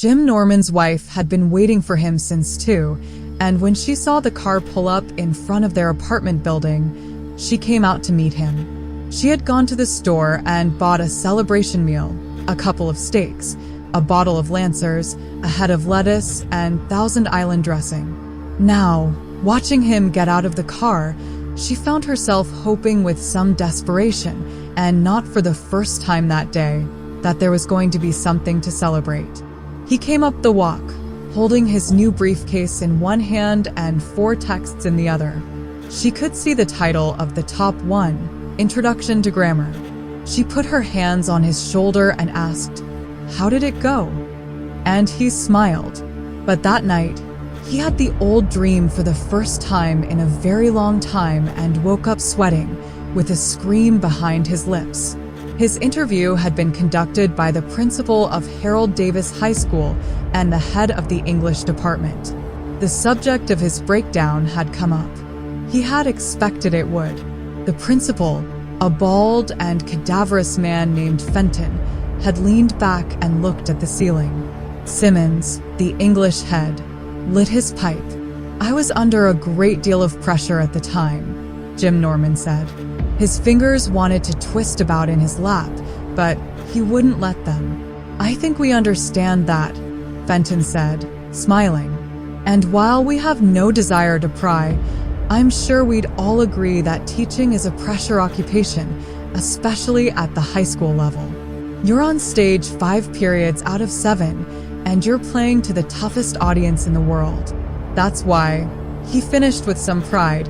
Jim Norman's wife had been waiting for him since 2, and when she saw the car pull up in front of their apartment building, she came out to meet him. She had gone to the store and bought a celebration meal, a couple of steaks, a bottle of Lancers, a head of lettuce, and Thousand Island dressing. Now, watching him get out of the car, she found herself hoping with some desperation, and not for the first time that day, that there was going to be something to celebrate. He came up the walk, holding his new briefcase in one hand and 4 texts in the other. She could see the title of the top one, Introduction to Grammar. She put her hands on his shoulder and asked, "How did it go?" And he smiled. But that night, he had the old dream for the first time in a very long time and woke up sweating, with a scream behind his lips. His interview had been conducted by the principal of Harold Davis High School and the head of the English department. The subject of his breakdown had come up. He had expected it would. The principal, a bald and cadaverous man named Fenton, had leaned back and looked at the ceiling. Simmons, the English head, lit his pipe. "I was under a great deal of pressure at the time," Jim Norman said. His fingers wanted to twist about in his lap, but he wouldn't let them. "I think we understand that," Fenton said, smiling. "And while we have no desire to pry, I'm sure we'd all agree that teaching is a pressure occupation, especially at the high school level. You're on stage 5 periods out of 7, and you're playing to the toughest audience in the world. That's why," he finished with some pride,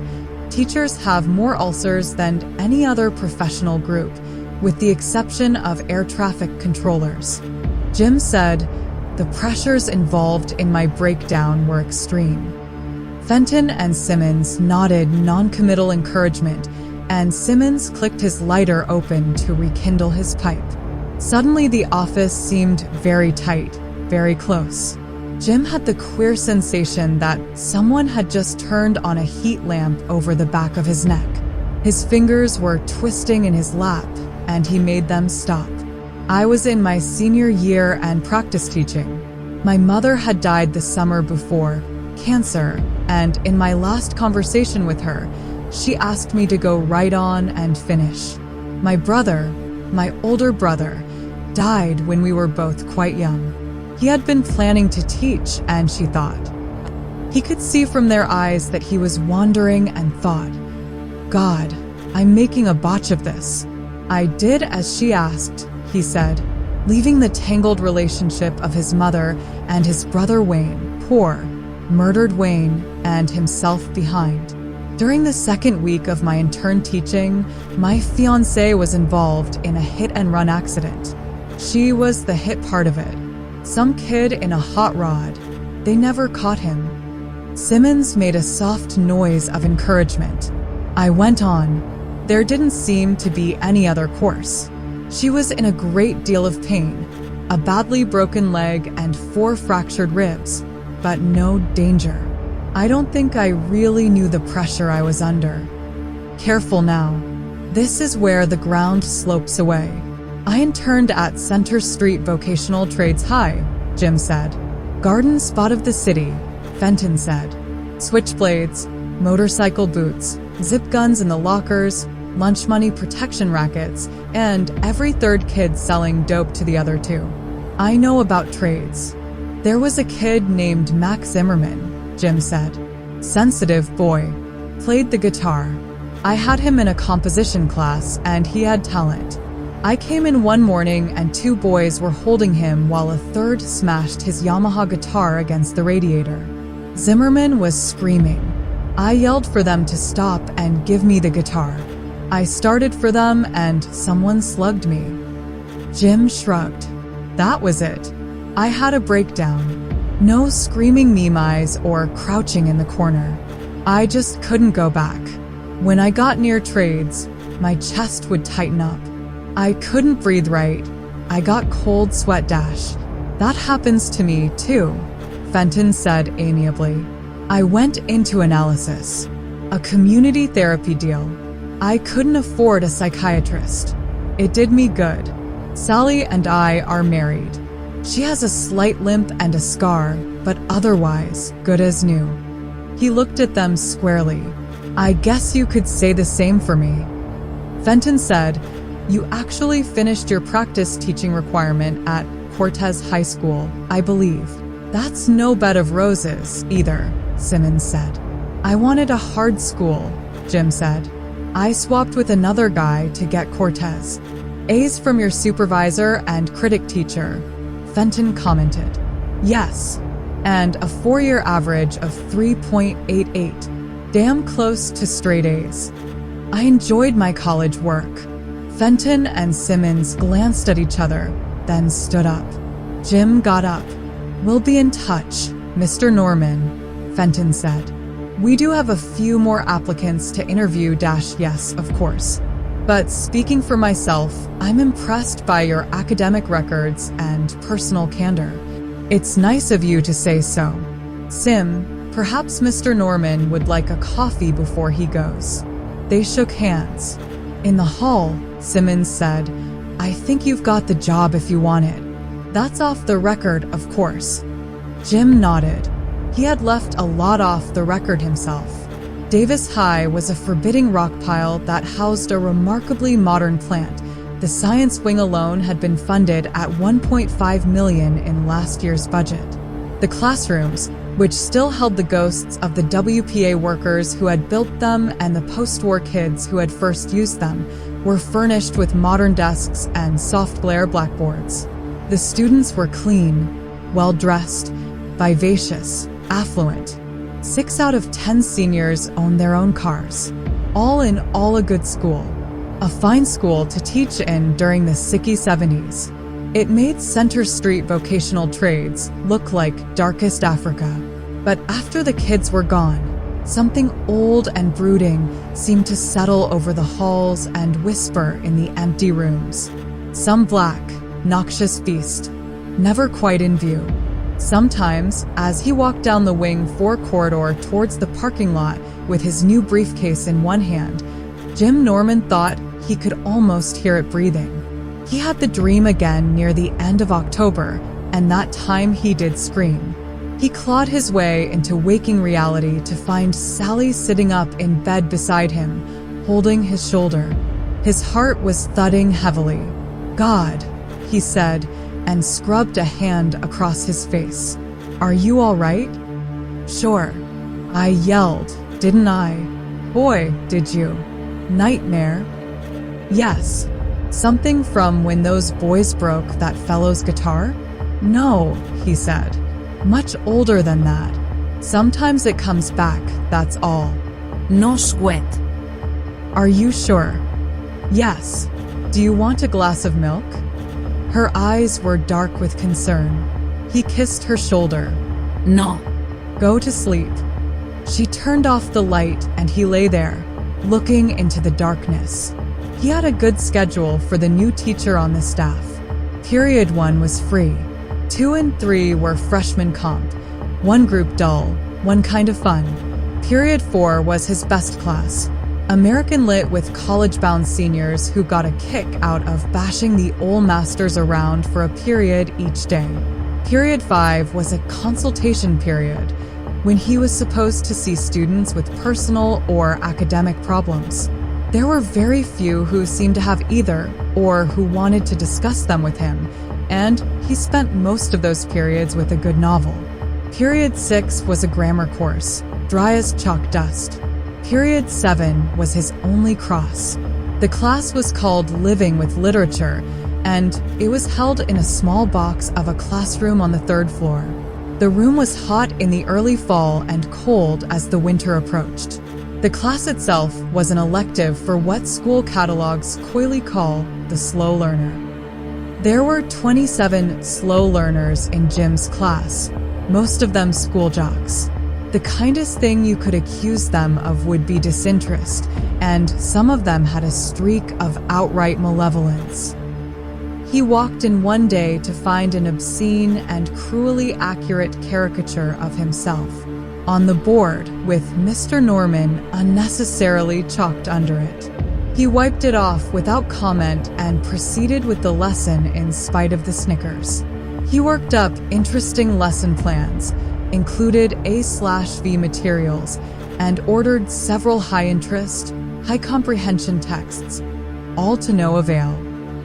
"teachers have more ulcers than any other professional group, with the exception of air traffic controllers." Jim said, "The pressures involved in my breakdown were extreme." Fenton and Simmons nodded non-committal encouragement, and Simmons clicked his lighter open to rekindle his pipe. Suddenly the office seemed very tight, very close. Jim had the queer sensation that someone had just turned on a heat lamp over the back of his neck. His fingers were twisting in his lap, and he made them stop. "I was in my senior year and practice teaching. My mother had died the summer before, cancer, and in my last conversation with her, she asked me to go right on and finish. My brother, my older brother, died when we were both quite young. He had been planning to teach, and she thought." He could see from their eyes that he was wandering and thought, "God, I'm making a botch of this." "I did as she asked," he said, leaving the tangled relationship of his mother and his brother Wayne, poor, murdered Wayne, and himself behind. "During the second week of my intern teaching, my fiancée was involved in a hit-and-run accident. She was the hit part of it. Some kid in a hot rod. They never caught him." Simmons made a soft noise of encouragement. "I went on. There didn't seem to be any other course. She was in a great deal of pain, a badly broken leg and 4 fractured ribs, but no danger. I don't think I really knew the pressure I was under. Careful now. This is where the ground slopes away. I interned at Center Street Vocational Trades High," Jim said. "Garden spot of the city," Fenton said. "Switchblades, motorcycle boots, zip guns in the lockers, lunch money protection rackets, and every 3rd kid selling dope to the other 2. I know about trades. There was a kid named Max Zimmerman," Jim said. "Sensitive boy. Played the guitar. I had him in a composition class, and he had talent. I came in one morning and 2 boys were holding him while a 3rd smashed his Yamaha guitar against the radiator. Zimmerman was screaming. I yelled for them to stop and give me the guitar. I started for them and someone slugged me." Jim shrugged. "That was it. I had a breakdown. No screaming memes or crouching in the corner. I just couldn't go back. When I got near trades, my chest would tighten up. I couldn't breathe right. I got cold sweat dash. That happens to me too," Fenton said amiably. "I went into analysis. A community therapy deal. I couldn't afford a psychiatrist. It did me good. Sally and I are married. She has a slight limp and a scar, but otherwise good as new. He looked at them squarely. I guess you could say the same for me. Fenton said, You actually finished your practice teaching requirement at Cortez High School, I believe. That's no bed of roses, either, Simmons said. I wanted a hard school, Jim said. I swapped with another guy to get Cortez. A's from your supervisor and critic teacher, Fenton commented. Yes, and a 4-year average of 3.88. Damn close to straight A's. I enjoyed my college work. Fenton and Simmons glanced at each other, then stood up. Jim got up. We'll be in touch, Mr. Norman, Fenton said. We do have a few more applicants to interview. Yes, of course. But speaking for myself, I'm impressed by your academic records and personal candor. It's nice of you to say so. Sim, perhaps Mr. Norman would like a coffee before he goes. They shook hands. In the hall, Simmons said, I think you've got the job if you want it. That's off the record, of course. Jim nodded. He had left a lot off the record himself. Davis High was a forbidding rock pile that housed a remarkably modern plant. The science wing alone had been funded at $1.5 million in last year's budget. The classrooms, which still held the ghosts of the WPA workers who had built them and the post-war kids who had first used them, were furnished with modern desks and soft glare blackboards. The students were clean, well-dressed, vivacious, affluent. 6 out of 10 seniors owned their own cars. All in all, a good school. A fine school to teach in during the sicky 70s. It made Center Street vocational trades look like darkest Africa. But after the kids were gone, something old and brooding seemed to settle over the halls and whisper in the empty rooms. Some black, noxious beast, never quite in view. Sometimes, as he walked down the Wing 4 corridor towards the parking lot with his new briefcase in one hand, Jim Norman thought he could almost hear it breathing. He had the dream again near the end of October, and that time he did scream. He clawed his way into waking reality to find Sally sitting up in bed beside him, holding his shoulder. His heart was thudding heavily. God, he said, and scrubbed a hand across his face. Are you all right? Sure. I yelled, didn't I? Boy, did you. Nightmare? Yes. Something from when those boys broke that fellow's guitar? No, he said. Much older than that. Sometimes it comes back, that's all. No sweat. Are you sure? Yes. Do you want a glass of milk? Her eyes were dark with concern. He kissed her shoulder. No. Go to sleep. She turned off the light and he lay there, looking into the darkness. He had a good schedule for the new teacher on the staff. Period 1 was free. 2 and 3 were freshman comp. 1 group dull, 1 kind of fun. Period 4 was his best class. American Lit with college-bound seniors who got a kick out of bashing the old masters around for a period each day. Period 5 was a consultation period, when he was supposed to see students with personal or academic problems. There were very few who seemed to have either, or who wanted to discuss them with him, and he spent most of those periods with a good novel. Period 6 was a grammar course, dry as chalk dust. Period 7 was his only cross. The class was called Living with Literature, and it was held in a small box of a classroom on the 3rd floor. The room was hot in the early fall and cold as the winter approached. The class itself was an elective for what school catalogs coyly call the slow learner. There were 27 slow learners in Jim's class, most of them school jocks. The kindest thing you could accuse them of would be disinterest, and some of them had a streak of outright malevolence. He walked in one day to find an obscene and cruelly accurate caricature of himself on the board with Mr. Norman unnecessarily chalked under it. He wiped it off without comment and proceeded with the lesson in spite of the snickers. He worked up interesting lesson plans, included A/V materials, and ordered several high-interest, high-comprehension texts, all to no avail.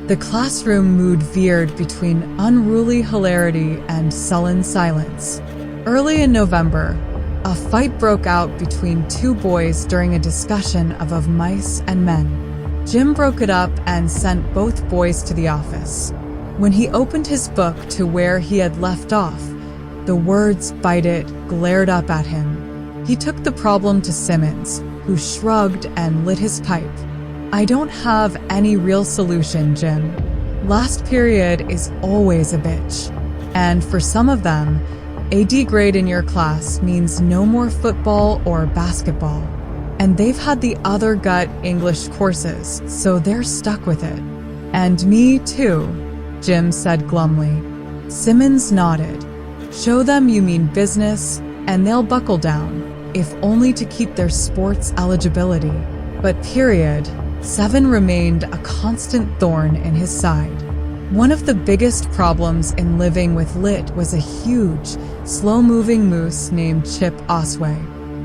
The classroom mood veered between unruly hilarity and sullen silence. Early in November, a fight broke out between two boys during a discussion of mice and men. Jim broke it up and sent both boys to the office. When he opened his book to where he had left off, the words "bite it" glared up at him. He took the problem to Simmons, who shrugged and lit his pipe. "I don't have any real solution, Jim. Last period is always a bitch. And for some of them, a D grade in your class means no more football or basketball. And they've had the other gut English courses, so they're stuck with it." "And me too," Jim said glumly. Simmons nodded. "Show them you mean business, and they'll buckle down, if only to keep their sports eligibility." But period 7 remained a constant thorn in his side. One of the biggest problems in living with Lit was a huge, slow-moving moose named Chip Osway.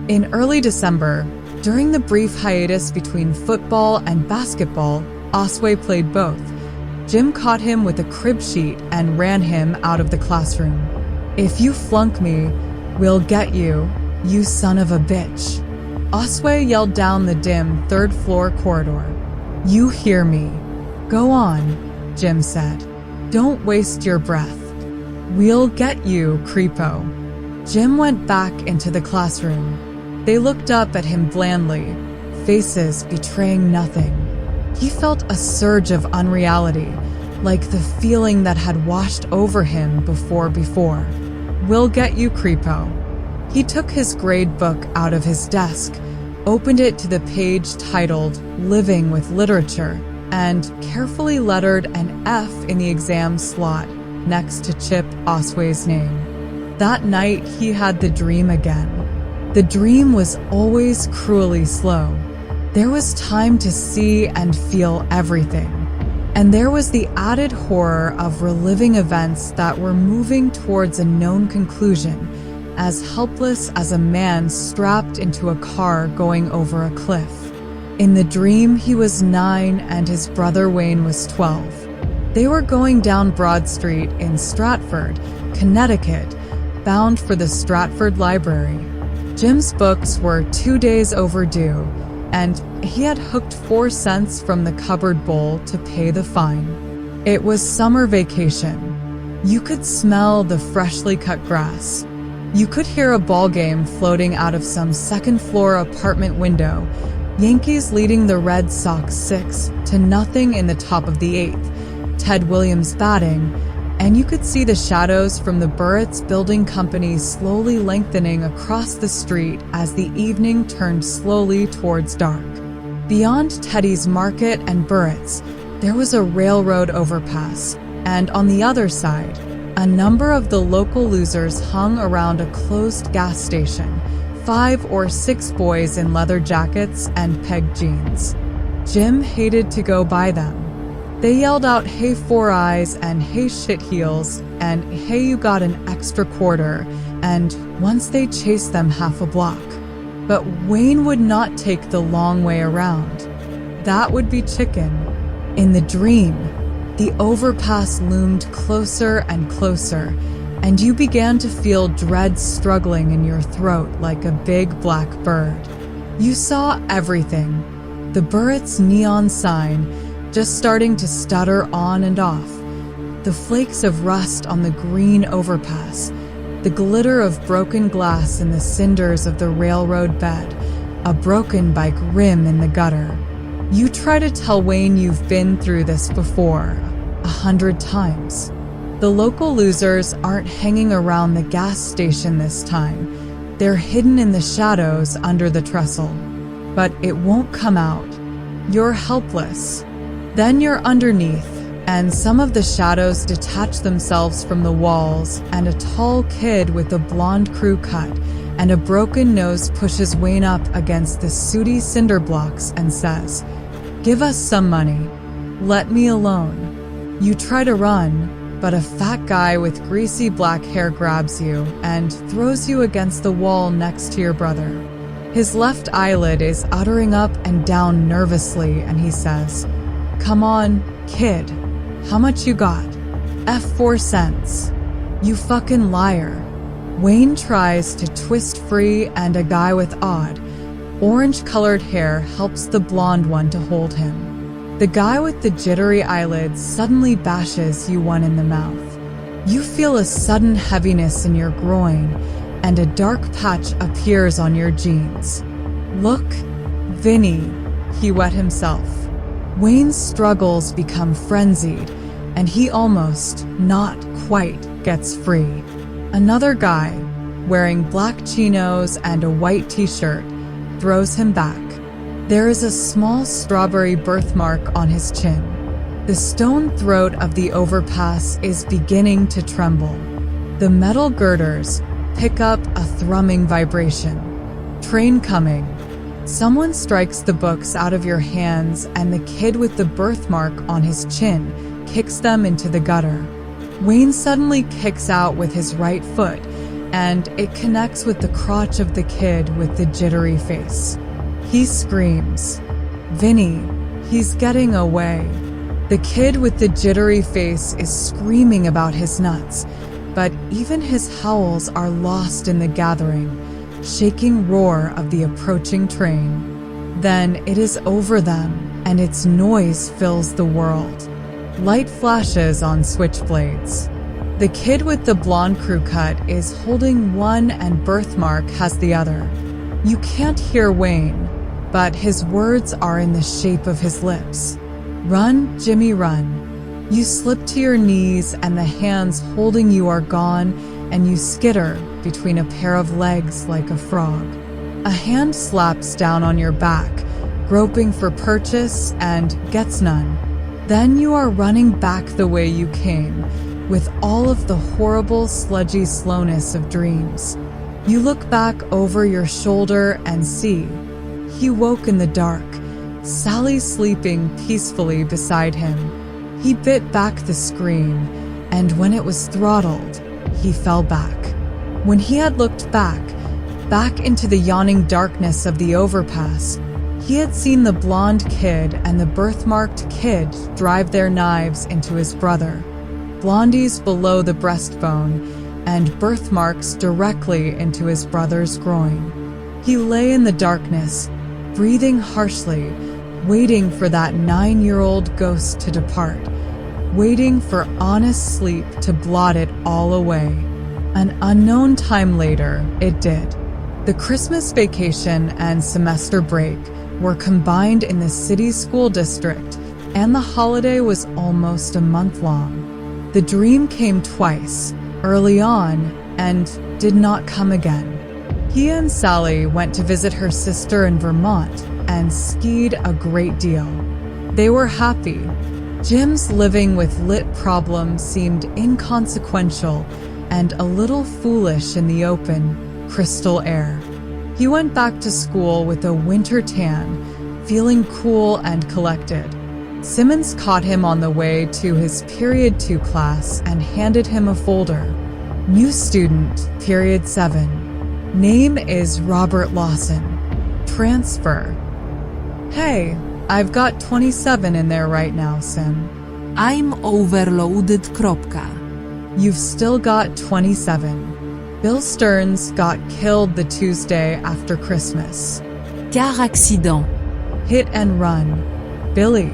In early December, during the brief hiatus between football and basketball, Osway played both. Jim caught him with a crib sheet and ran him out of the classroom. "If you flunk me, we'll get you, you son of a bitch," Osway yelled down the dim third-floor corridor. "You hear me. Go on," Jim said. "Don't waste your breath. We'll get you, creepo." Jim went back into the classroom. They looked up at him blandly, faces betraying nothing. He felt a surge of unreality, like the feeling that had washed over him before. "We'll get you, creepo." He took his grade book out of his desk, opened it to the page titled "Living with Literature," and carefully lettered an F in the exam slot next to Chip Osway's name. That night, he had the dream again. The dream was always cruelly slow. There was time to see and feel everything. And there was the added horror of reliving events that were moving towards a known conclusion, as helpless as a man strapped into a car going over a cliff. In the dream, he was 9 and his brother Wayne was 12. They were going down Broad Street in Stratford, Connecticut, bound for the Stratford Library. Jim's books were 2 days overdue, and he had hooked 4 cents from the cupboard bowl to pay the fine. It was summer vacation. You could smell the freshly cut grass. You could hear a ball game floating out of some second-floor apartment window, Yankees leading the Red Sox 6-0 in the top of the 8th, Ted Williams batting, and you could see the shadows from the Burritt's Building Company slowly lengthening across the street as the evening turned slowly towards dark. Beyond Teddy's Market and Burritt's, there was a railroad overpass, and on the other side, a number of the local losers hung around a closed gas station, 5 or 6 boys in leather jackets and pegged jeans. Jim hated to go by them. They yelled out, "Hey, 4 Eyes," and "Hey, shit heels," and "Hey, you got an extra quarter," and once they chased them half a block. But Wayne would not take the long way around. That would be chicken. In the dream, the overpass loomed closer and closer, and you began to feel dread struggling in your throat like a big black bird. You saw everything. The Burritt's neon sign, just starting to stutter on and off, the flakes of rust on the green overpass, the glitter of broken glass in the cinders of the railroad bed, a broken bike rim in the gutter. You try to tell Wayne you've been through this before, 100 times. The local losers aren't hanging around the gas station this time. They're hidden in the shadows under the trestle. But it won't come out. You're helpless. Then you're underneath, and some of the shadows detach themselves from the walls, and a tall kid with a blonde crew cut and a broken nose pushes Wayne up against the sooty cinder blocks and says, "Give us some money. Let me alone." You try to run, but a fat guy with greasy black hair grabs you and throws you against the wall next to your brother. His left eyelid is uttering up and down nervously, and he says, "Come on, kid. How much you got?" "4 cents. You fucking liar." Wayne tries to twist free, and a guy with odd, orange-colored hair helps the blonde one to hold him. The guy with the jittery eyelids suddenly bashes you one in the mouth. You feel a sudden heaviness in your groin, and a dark patch appears on your jeans. "Look, Vinny," he wet himself. Wayne's struggles become frenzied, and he almost, not quite, gets free. Another guy, wearing black chinos and a white t-shirt, throws him back. There is a small strawberry birthmark on his chin. The stone throat of the overpass is beginning to tremble. The metal girders pick up a thrumming vibration. Train coming. Someone strikes the books out of your hands, and the kid with the birthmark on his chin kicks them into the gutter. Wayne suddenly kicks out with his right foot, and it connects with the crotch of the kid with the jittery face. He screams, "Vinny, he's getting away." The kid with the jittery face is screaming about his nuts, but even his howls are lost in the gathering, shaking roar of the approaching train. Then it is over them, and its noise fills the world. Light flashes on switchblades. The kid with the blonde crew cut is holding one and birthmark has the other. You can't hear Wayne, but his words are in the shape of his lips. "Run, Jimmy, run." You slip to your knees, and the hands holding you are gone, and you skitter between a pair of legs like a frog. A hand slaps down on your back, groping for purchase, and gets none. Then you are running back the way you came, with all of the horrible, sludgy slowness of dreams. You look back over your shoulder and see he woke in the dark, Sally sleeping peacefully beside him. He bit back the scream, and when it was throttled, he fell back. When he had looked back into the yawning darkness of the overpass, he had seen the blonde kid and the birthmarked kid drive their knives into his brother. Blondies below the breastbone, and birthmarks directly into his brother's groin. He lay in the darkness, breathing harshly, waiting for that 9-year-old ghost to depart, waiting for honest sleep to blot it all away. An unknown time later, it did. The Christmas vacation and semester break were combined in the city school district, and the holiday was almost a month long. The dream came twice, early on, and did not come again. He and Sally went to visit her sister in Vermont and skied a great deal. They were happy. Jim's living with lit problems seemed inconsequential and a little foolish in the open, crystal air. He went back to school with a winter tan, feeling cool and collected. Simmons caught him on the way to his Period 2 class and handed him a folder. New student, Period 7. Name is Robert Lawson. Transfer. Hey, I've got 27 in there right now, Sim. I'm overloaded. Kropka. You've still got 27. Bill Stearns got killed the Tuesday after Christmas. Car accident. Hit and run. Billy.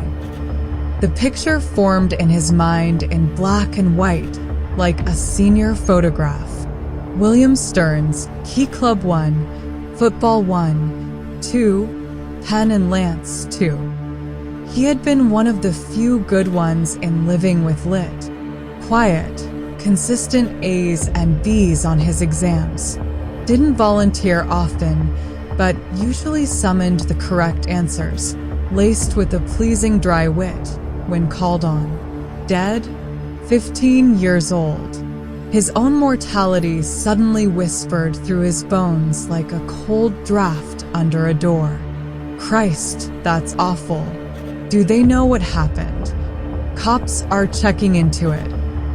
The picture formed in his mind in black and white, like a senior photograph. William Stearns, Key Club 1, Football 1, 2, Penn and Lance 2. He had been one of the few good ones in living with lit. Quiet, consistent A's and B's on his exams. Didn't volunteer often, but usually summoned the correct answers, laced with a pleasing dry wit when called on. Dead? 15 years old. His own mortality suddenly whispered through his bones like a cold draft under a door. Christ, that's awful. Do they know what happened? Cops are checking into it.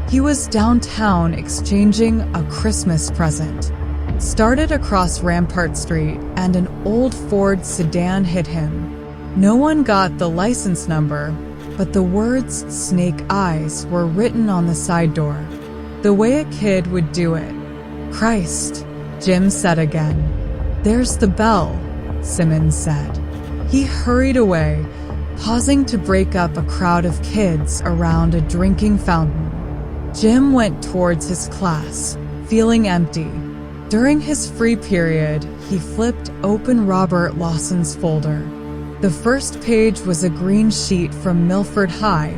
He was downtown exchanging a Christmas present. Started across Rampart Street and an old Ford sedan hit him. No one got the license number, but the words "Snake Eyes" were written on the side door. The way a kid would do it. "Christ," Jim said again. "There's the bell," Simmons said. He hurried away, pausing to break up a crowd of kids around a drinking fountain. Jim went towards his class, feeling empty. During his free period, he flipped open Robert Lawson's folder. The first page was a green sheet from Milford High,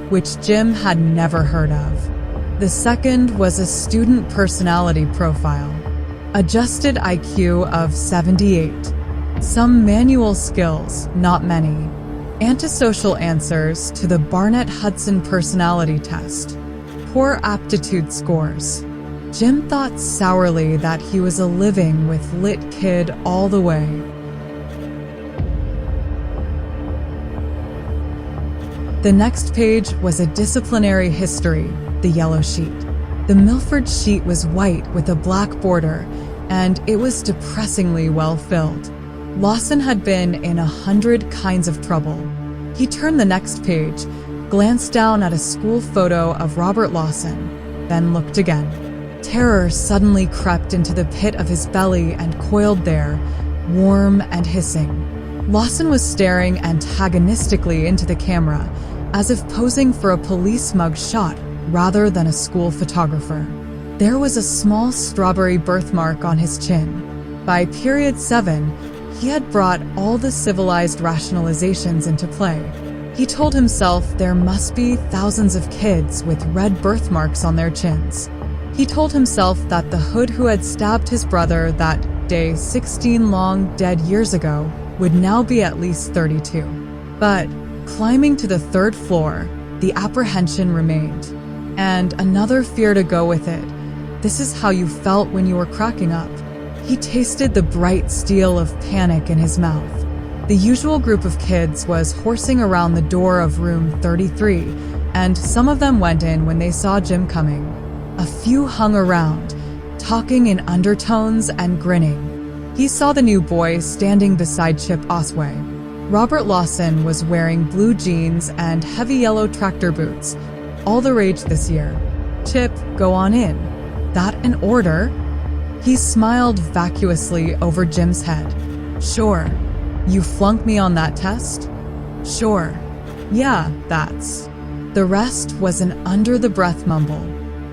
which Jim had never heard of. The second was a student personality profile. Adjusted IQ of 78. Some manual skills, not many. Antisocial answers to the Barnett-Hudson personality test. Poor aptitude scores. Jim thought sourly that he was a living with lit kid all the way. The next page was a disciplinary history, the yellow sheet. The Milford sheet was white with a black border, and it was depressingly well filled. Lawson had been in 100 kinds of trouble. He turned the next page, glanced down at a school photo of Robert Lawson, then looked again. Terror suddenly crept into the pit of his belly and coiled there, warm and hissing. Lawson was staring antagonistically into the camera, as if posing for a police mug shot rather than a school photographer. There was a small strawberry birthmark on his chin. By period 7, he had brought all the civilized rationalizations into play. He told himself there must be thousands of kids with red birthmarks on their chins. He told himself that the hood who had stabbed his brother that day 16 long dead years ago would now be at least 32. But climbing to the 3rd floor, the apprehension remained. And another fear to go with it. This is how you felt when you were cracking up. He tasted the bright steel of panic in his mouth. The usual group of kids was horsing around the door of room 33, and some of them went in when they saw Jim coming. A few hung around, talking in undertones and grinning. He saw the new boy standing beside Chip Osway. Robert Lawson was wearing blue jeans and heavy yellow tractor boots, all the rage this year. "Chip, go on in. That an order?" He smiled vacuously over Jim's head. "Sure. You flunked me on that test?" "Sure. Yeah, that's." The rest was an under-the-breath mumble.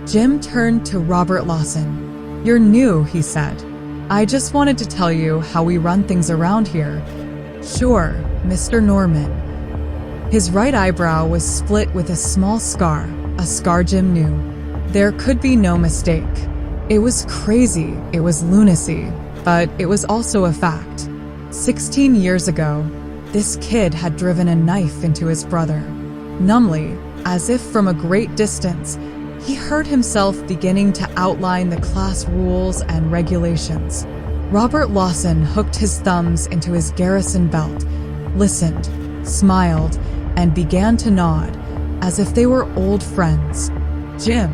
Jim turned to Robert Lawson. "You're new," he said. "I just wanted to tell you how we run things around here." "Sure, Mr. Norman." His right eyebrow was split with a small scar, a scar Jim knew. There could be no mistake. It was crazy, it was lunacy, but it was also a fact. 16 years ago, this kid had driven a knife into his brother. Numbly, as if from a great distance, he heard himself beginning to outline the class rules and regulations. Robert Lawson hooked his thumbs into his garrison belt, listened, smiled, and began to nod, as if they were old friends. "Jim.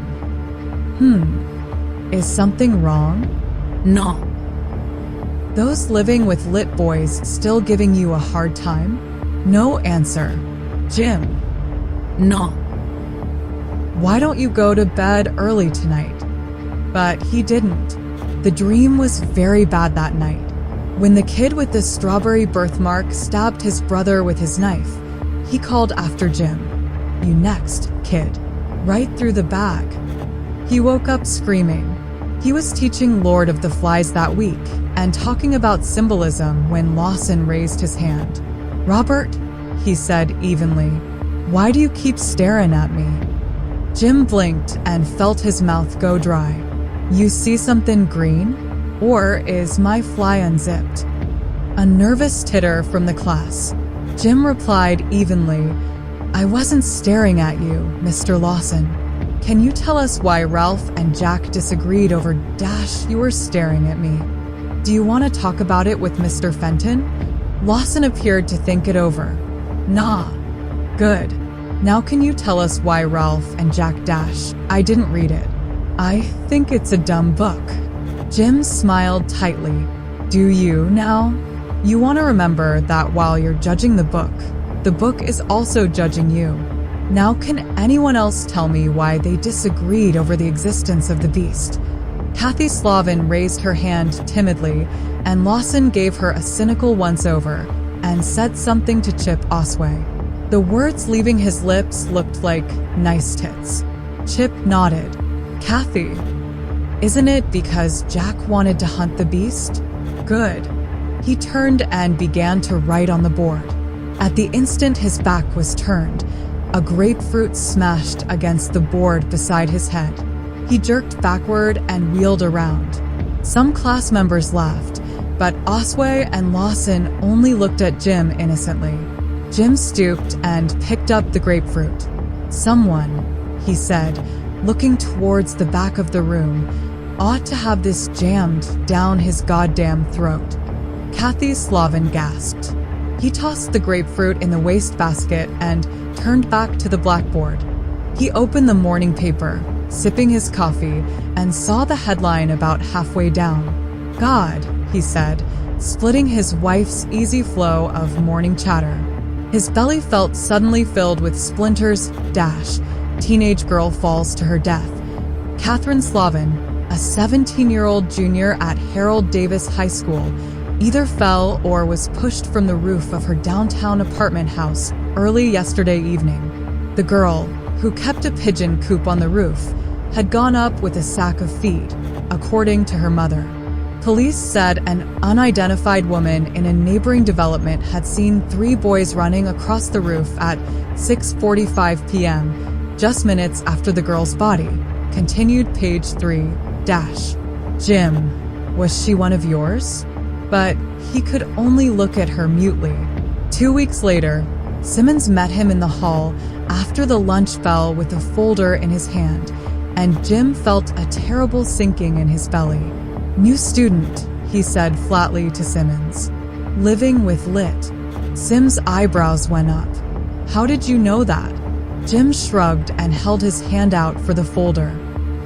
Is something wrong?" No. "Those living with lit boys still giving you a hard time?" No answer. "Jim. No. Why don't you go to bed early tonight?" But he didn't. The dream was very bad that night. When the kid with the strawberry birthmark stabbed his brother with his knife, he called after Jim. "You next, kid." Right through the back. He woke up screaming. He was teaching Lord of the Flies that week and talking about symbolism when Lawson raised his hand. "Robert," he said evenly, "why do you keep staring at me?" Jim blinked and felt his mouth go dry. "You see something green? Or is my fly unzipped?" A nervous titter from the class. Jim replied evenly, "I wasn't staring at you, Mr. Lawson. Can you tell us why Ralph and Jack disagreed over dash you were staring at me? Do you want to talk about it with Mr. Fenton?" Lawson appeared to think it over. "Nah. Good. Now can you tell us why Ralph and Jack Dash? I didn't read it. I think it's a dumb book. Jim smiled tightly. Do you now? You want to remember that while you're judging the book is also judging you. Now can anyone else tell me why they disagreed over the existence of the beast? Kathy Slavin raised her hand timidly, and Lawson gave her a cynical once-over and said something to Chip Osway. The words leaving his lips looked like nice tits. Chip nodded. Kathy, isn't it because Jack wanted to hunt the beast? Good. He turned and began to write on the board. At the instant his back was turned, a grapefruit smashed against the board beside his head. He jerked backward and wheeled around. Some class members laughed, but Osway and Lawson only looked at Jim innocently. Jim stooped and picked up the grapefruit. Someone, he said, looking towards the back of the room, ought to have this jammed down his goddamn throat. Kathy Slavin gasped. He tossed the grapefruit in the wastebasket and turned back to the blackboard. He opened the morning paper, sipping his coffee, and saw the headline about halfway down. God, he said, splitting his wife's easy flow of morning chatter. His belly felt suddenly filled with splinters. Dash, teenage girl falls to her death. Catherine Slavin, a 17-year-old junior at Harold Davis High School, either fell or was pushed from the roof of her downtown apartment house early yesterday evening. The girl, who kept a pigeon coop on the roof, had gone up with a sack of feed, according to her mother. Police said an unidentified woman in a neighboring development had seen 3 boys running across the roof at 6:45 p.m., just minutes after the girl's body. Continued page 3. Dash. Jim, was she one of yours? But he could only look at her mutely. 2 weeks later, Simmons met him in the hall after the lunch bell with a folder in his hand, and Jim felt a terrible sinking in his belly. New student, he said flatly to Simmons. Living with Lit. Sim's eyebrows went up. How did you know that? Jim shrugged and held his hand out for the folder.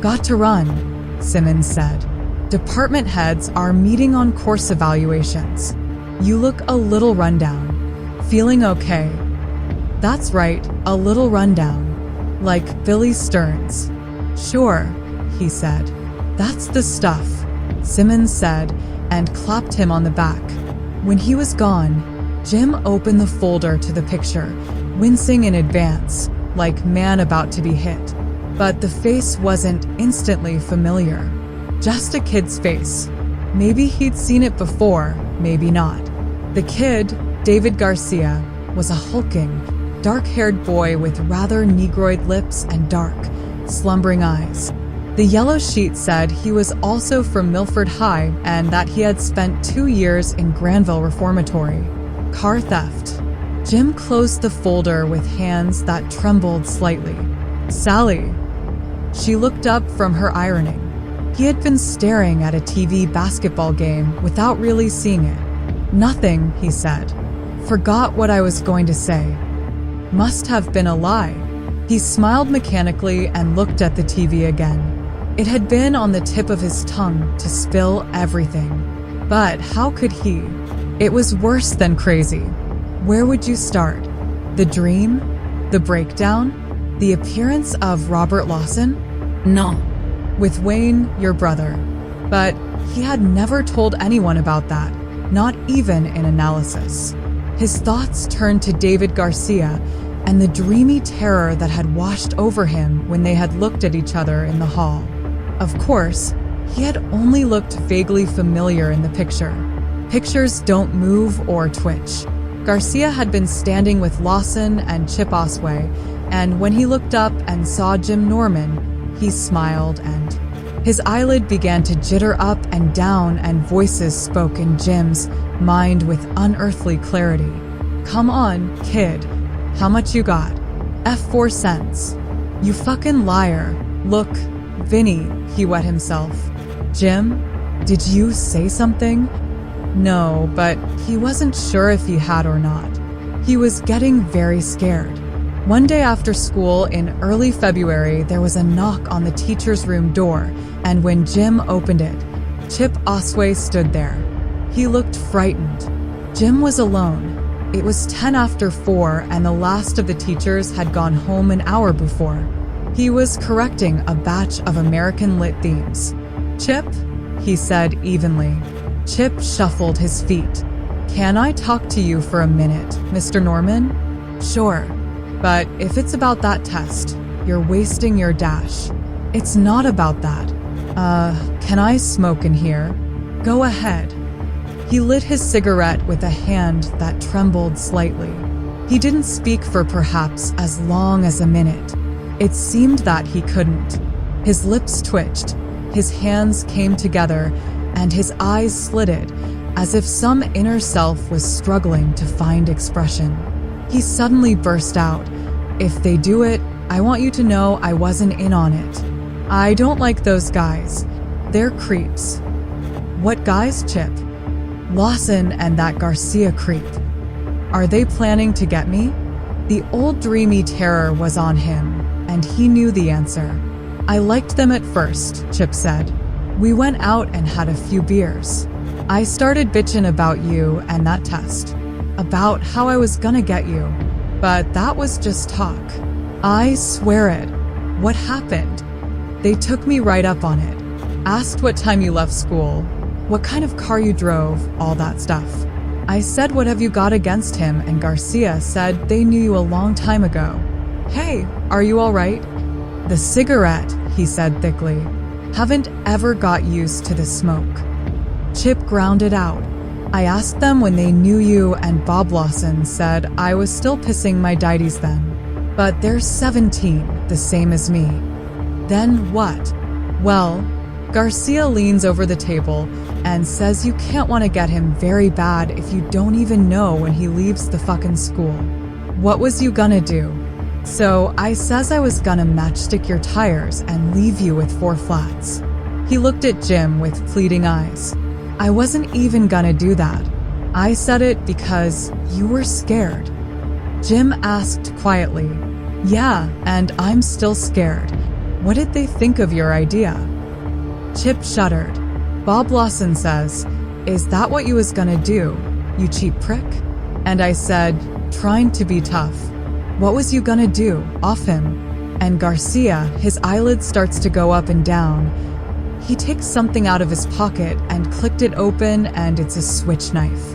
Got to run, Simmons said. Department heads are meeting on course evaluations. You look a little rundown. Feeling okay? That's right, a little rundown. Like Billy Stearns. Sure, he said. That's the stuff, Simmons said, and clapped him on the back. When he was gone, Jim opened the folder to the picture, wincing in advance, like man about to be hit. But the face wasn't instantly familiar. Just a kid's face. Maybe he'd seen it before, maybe not. The kid, David Garcia, was a hulking, dark-haired boy with rather negroid lips and dark, slumbering eyes. The yellow sheet said he was also from Milford High and that he had spent 2 years in Granville Reformatory. Car theft. Jim closed the folder with hands that trembled slightly. Sally. She looked up from her ironing. He had been staring at a TV basketball game without really seeing it. Nothing, he said. Forgot what I was going to say. Must have been a lie. He smiled mechanically and looked at the TV again. It had been on the tip of his tongue to spill everything. But how could he? It was worse than crazy. Where would you start? The dream? The breakdown? The appearance of Robert Lawson? No. With Wayne, your brother. But he had never told anyone about that, not even in analysis. His thoughts turned to David Garcia and the dreamy terror that had washed over him when they had looked at each other in the hall. Of course, he had only looked vaguely familiar in the picture. Pictures don't move or twitch. Garcia had been standing with Lawson and Chip Osway, and when he looked up and saw Jim Norman, he smiled and his eyelid began to jitter up and down, and voices spoke in Jim's mind with unearthly clarity. Come on, kid. How much you got? F4 cents. You fucking liar. Look, Vinny, he wet himself. Jim, did you say something? No, but he wasn't sure if he had or not. He was getting very scared. One day after school in early February, there was a knock on the teacher's room door, and when Jim opened it, Chip Osway stood there. He looked frightened. Jim was alone. It was 10 after 4, and the last of the teachers had gone home an hour before. He was correcting a batch of American Lit themes. "Chip," he said evenly. Chip shuffled his feet. "Can I talk to you for a minute, Mr. Norman?" "Sure. But if it's about that test, you're wasting your dash." "It's not about that." Can I smoke in here?" "Go ahead." He lit his cigarette with a hand that trembled slightly. He didn't speak for perhaps as long as a minute. It seemed that he couldn't. His lips twitched, his hands came together, and his eyes slitted, as if some inner self was struggling to find expression. He suddenly burst out, "If they do it, I want you to know I wasn't in on it. I don't like those guys. They're creeps." "What guys, Chip?" "Lawson and that Garcia creep." "Are they planning to get me?" The old dreamy terror was on him, and he knew the answer. "I liked them at first," Chip said. "We went out and had a few beers. I started bitching about you and that test, about how I was gonna get you, but that was just talk. I swear it. What happened? They took me right up on it. Asked what time you left school, what kind of car you drove, all that stuff. I said, what have you got against him? And Garcia said they knew you a long time ago. Hey, are you all right?" "The cigarette," he said thickly. "Haven't ever got used to the smoke." Chip ground it out. "I asked them when they knew you, and Bob Lawson said I was still pissing my didies then. But they're 17, the same as me." "Then what?" "Well," Garcia leans over the table and says you can't want to get him very bad if you don't even know when he leaves the fucking school. "What was you gonna do?" "So I says I was gonna matchstick your tires and leave you with 4 flats. He looked at Jim with pleading eyes. "I wasn't even gonna do that. I said it because you were scared." Jim asked quietly, "Yeah, and I'm still scared. What did they think of your idea?" Chip shuddered. "Bob Lawson says, 'Is that what you was gonna do, you cheap prick?' And I said, trying to be tough, 'What was you gonna do, off him?' And Garcia, his eyelid starts to go up and down. He takes something out of his pocket and clicked it open, and it's a switch knife.